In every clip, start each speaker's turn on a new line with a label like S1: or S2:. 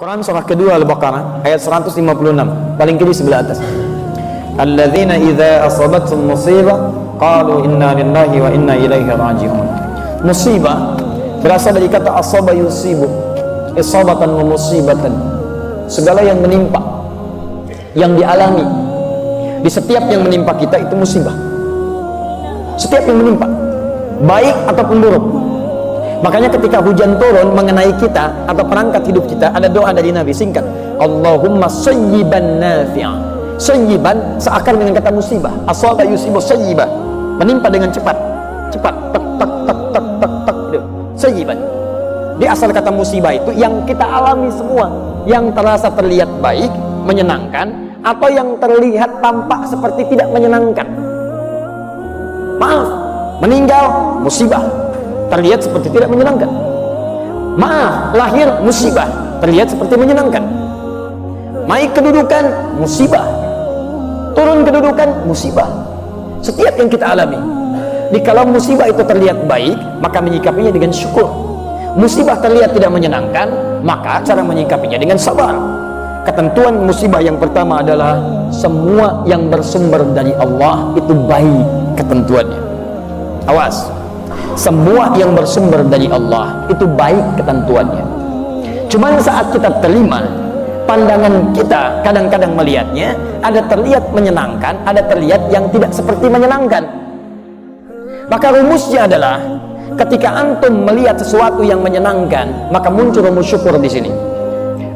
S1: Quran surah kedua Al-Baqarah ayat 156, paling kiri sebelah atas. Alladzina idza asabathum musibah qalu inna lillahi wa inna ilaihi raji'un. Musibah berasal dari kata asaba yusibu, isabatan wa musibatan. Segala yang menimpa, yang dialami, di setiap yang menimpa kita itu musibah. Setiap yang menimpa, baik ataupun buruk. Makanya ketika hujan turun mengenai kita atau perangkat hidup kita, ada doa dari Nabi singkat, Allahumma sayyiban nafi'a. Sayyiban seakar dengan kata musibah. Asaba yusibu sayyiban, menimpa dengan cepat, cepat, tak tak tak tak tak tak. Sayyiban. Di asal kata musibah itu yang kita alami semua, yang terasa terlihat baik, menyenangkan, atau yang terlihat tampak seperti tidak menyenangkan. Maaf, meninggal musibah, terlihat seperti tidak menyenangkan. Maaf, lahir musibah, terlihat seperti menyenangkan. Naik kedudukan musibah, turun kedudukan musibah. Setiap yang kita alami. Kalau musibah itu terlihat baik, maka menyikapinya dengan syukur. Musibah terlihat tidak menyenangkan, maka cara menyikapinya dengan sabar. Ketentuan musibah yang pertama adalah semua yang bersumber dari Allah itu baik ketentuannya. Awas, semua yang bersumber dari Allah itu baik ketentuannya. Cuman saat kita terima, pandangan kita kadang-kadang melihatnya ada terlihat menyenangkan, ada terlihat yang tidak seperti menyenangkan. Maka rumusnya adalah ketika antum melihat sesuatu yang menyenangkan, maka muncul rumus syukur di sini.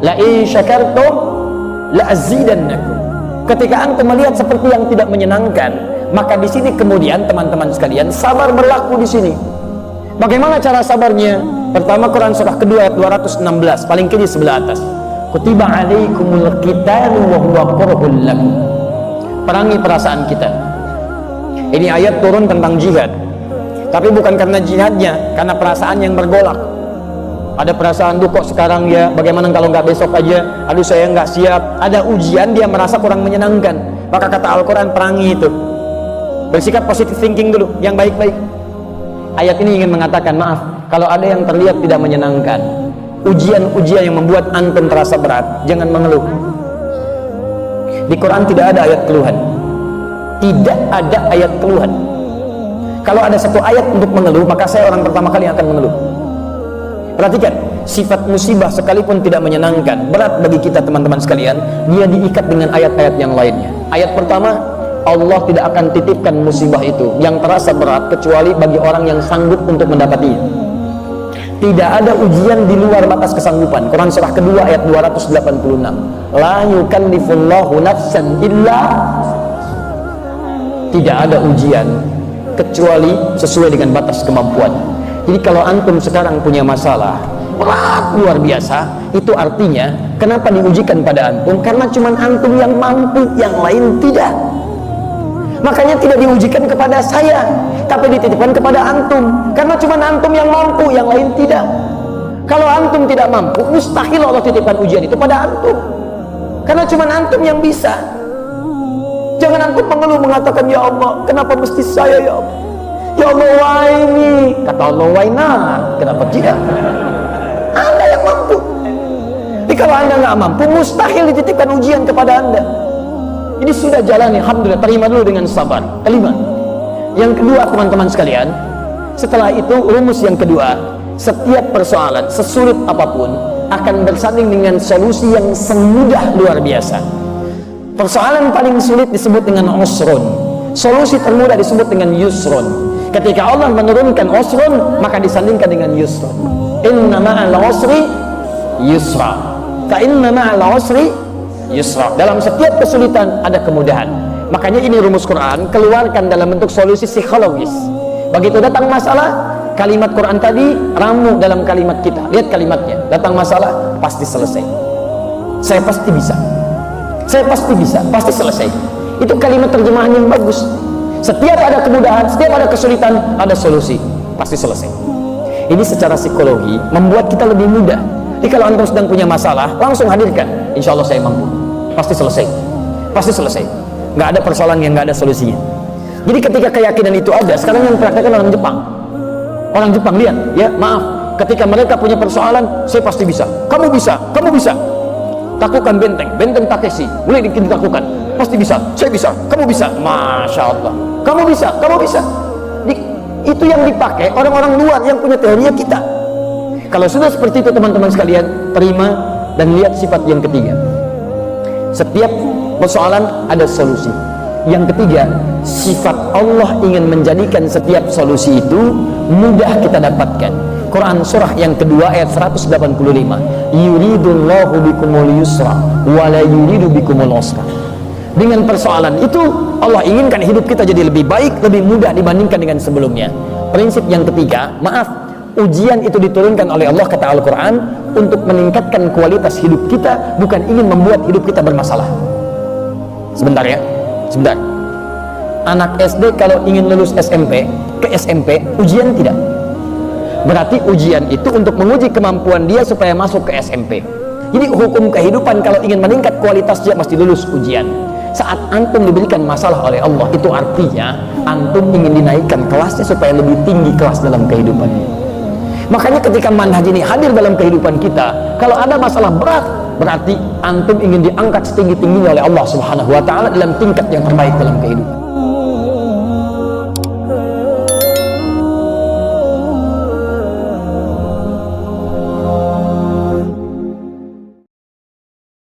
S1: La in syakartum la azidannakum. Ketika antum melihat seperti yang tidak menyenangkan, maka di sini kemudian teman-teman sekalian sabar berlaku di sini. Bagaimana cara sabarnya? Pertama, Quran surah kedua ayat 216, paling kiri sebelah atas. Kutiba alaikumul qitalu wa huwa kurhul lakum. Perangi perasaan kita. Ini ayat turun tentang jihad. Tapi bukan karena jihadnya, karena perasaan yang bergolak. Ada perasaan tuh kok sekarang ya, bagaimana kalau nggak besok aja, aduh saya nggak siap. Ada ujian, dia merasa kurang menyenangkan. Maka kata Al-Quran, perangi itu. Bersikap positive thinking dulu, yang baik-baik. Ayat ini ingin mengatakan, maaf, kalau ada yang terlihat tidak menyenangkan, ujian-ujian yang membuat antum terasa berat, jangan mengeluh. Di Quran tidak ada ayat keluhan. Tidak ada ayat keluhan. Kalau ada satu ayat untuk mengeluh, maka saya orang pertama kali yang akan mengeluh. Perhatikan, sifat musibah sekalipun tidak menyenangkan, berat bagi kita teman-teman sekalian, dia diikat dengan ayat-ayat yang lainnya. Ayat pertama, Allah tidak akan titipkan musibah itu yang terasa berat kecuali bagi orang yang sanggup untuk mendapatinya. Tidak ada ujian di luar batas kesanggupan. Quran surah kedua ayat 286. La yukallifullahu nafsan illa. Tidak ada ujian kecuali sesuai dengan batas kemampuan. Jadi kalau antum sekarang punya masalah berat luar biasa, itu artinya kenapa diujikan pada antum? Karena cuma antum yang mampu, yang lain tidak. Makanya tidak diujikan kepada saya, tapi dititipkan kepada antum. Karena cuma antum yang mampu, yang lain tidak. Kalau antum tidak mampu, mustahil Allah titipkan ujian itu pada antum. Karena cuma antum yang bisa. Jangan antum mengeluh mengatakan, ya Allah, kenapa mesti saya ya Allah? Ya Allah, why me? Kata Allah, why not? Kenapa tidak? Anda yang mampu. Jadi kalau Anda nggak mampu, mustahil dititipkan ujian kepada Anda. Ini sudah jalani, alhamdulillah, terima dulu dengan sabar. Kelima. Yang kedua, teman-teman sekalian, setelah itu rumus yang kedua, setiap persoalan sesulit apapun akan bersanding dengan solusi yang semudah luar biasa. Persoalan paling sulit disebut dengan usrun, solusi termudah disebut dengan yusrun. Ketika Allah menurunkan usrun, maka disandingkan dengan yusrun. Inna ma'al usri yusra, fa inna ma'al usri yusra. Dalam setiap kesulitan ada kemudahan. Makanya ini rumus Quran keluarkan dalam bentuk solusi psikologis. Begitu datang masalah, kalimat Quran tadi ramu dalam kalimat kita. Lihat kalimatnya, datang masalah pasti selesai. Saya pasti bisa. Saya pasti bisa, pasti selesai. Itu kalimat terjemahan yang bagus. Setiap ada kemudahan, setiap ada kesulitan, ada solusi, pasti selesai. Ini secara psikologi membuat kita lebih mudah. Jadi kalau antum sedang punya masalah, langsung hadirkan. Insya Allah saya mampu, pasti selesai, pasti selesai. Nggak ada persoalan yang nggak ada solusinya. Jadi ketika keyakinan itu ada, sekarang yang praktekkan orang Jepang. Orang Jepang lihat, ya maaf, ketika mereka punya persoalan, saya pasti bisa. Kamu bisa, kamu bisa.
S2: taklukan benteng, benteng Takeshi, mulai ditaklukan. Pasti bisa, saya bisa, kamu bisa. Masya Allah, kamu bisa, kamu bisa. Itu yang dipakai orang-orang luar yang punya teorinya kita. Kalau sudah seperti itu teman-teman sekalian, terima dan lihat sifat yang ketiga. Setiap persoalan ada solusi. Yang ketiga, sifat Allah ingin menjadikan setiap solusi itu mudah kita dapatkan. Quran surah yang kedua ayat 185. Yuridullahu bikumul yusra wa la yuridu bikumul usra. Dengan persoalan itu Allah inginkan hidup kita jadi lebih baik, lebih mudah dibandingkan dengan sebelumnya. Prinsip yang ketiga, maaf, ujian itu diturunkan oleh Allah kata Al-Quran untuk meningkatkan kualitas hidup kita, bukan ingin membuat hidup kita bermasalah. Sebentar ya, sebentar. Anak SD kalau ingin lulus SMP ke SMP, ujian tidak? Berarti ujian itu untuk menguji kemampuan dia supaya masuk ke SMP. Jadi hukum kehidupan kalau ingin meningkat kualitas dia mesti lulus ujian. Saat antum diberikan masalah oleh Allah, itu artinya antum ingin dinaikkan kelasnya supaya lebih tinggi kelas dalam kehidupan. Makanya ketika manhaj ini hadir dalam kehidupan kita, kalau ada masalah berat, berarti antum ingin diangkat setinggi-tingginya oleh Allah Subhanahu wa taala dalam tingkat yang terbaik dalam kehidupan.